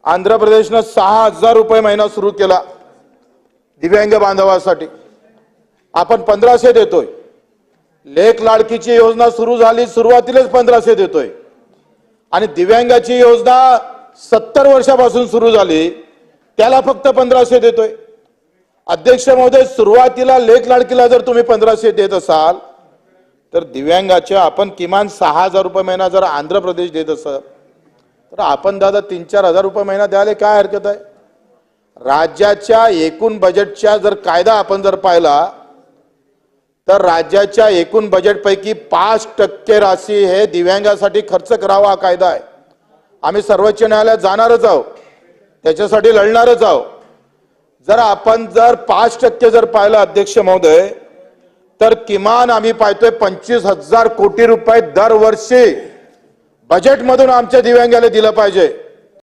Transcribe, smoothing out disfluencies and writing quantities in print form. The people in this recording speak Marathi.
आंध्र प्रदेशनं 6,000 रुपये महिना सुरू केला दिव्यांग बांधवांसाठी. आपण 1,500 देतोय. लेख लाडकीची योजना सुरू झाली, सुरुवातीलाच 1,500 देतोय. आणि दिव्यांगाची योजना 70 वर्षापासून सुरू झाली, त्याला फक्त 1,500 देतोय. अध्यक्ष महोदय, सुरुवातीला लेख लाडकीला जर तुम्ही 1,500 देत असाल तर दिव्यांगाच्या आपण किमान 6,000 रुपये महिना जर आंध्र प्रदेश देत असाल तर आपण दादा 3-4 हजार रुपये महिना द्यायला काय हरकत आहे? राज्याच्या एकूण बजेटच्या जर कायदा आपण जर पाहिला तर राज्याच्या एकूण बजेटपैकी 5% राशी हे दिव्यांगासाठी खर्च करावा हा कायदा आहे. आम्ही सर्वोच्च न्यायालयात जाणारच आहोत, त्याच्यासाठी लढणारच आहोत. जर आपण जर 5% जर पाहिलं अध्यक्ष महोदय तर किमान आम्ही पाहतोय 25,000 कोटी रुपये दरवर्षी बजेटमधून आमच्या दिव्यांगाला दिलं पाहिजे.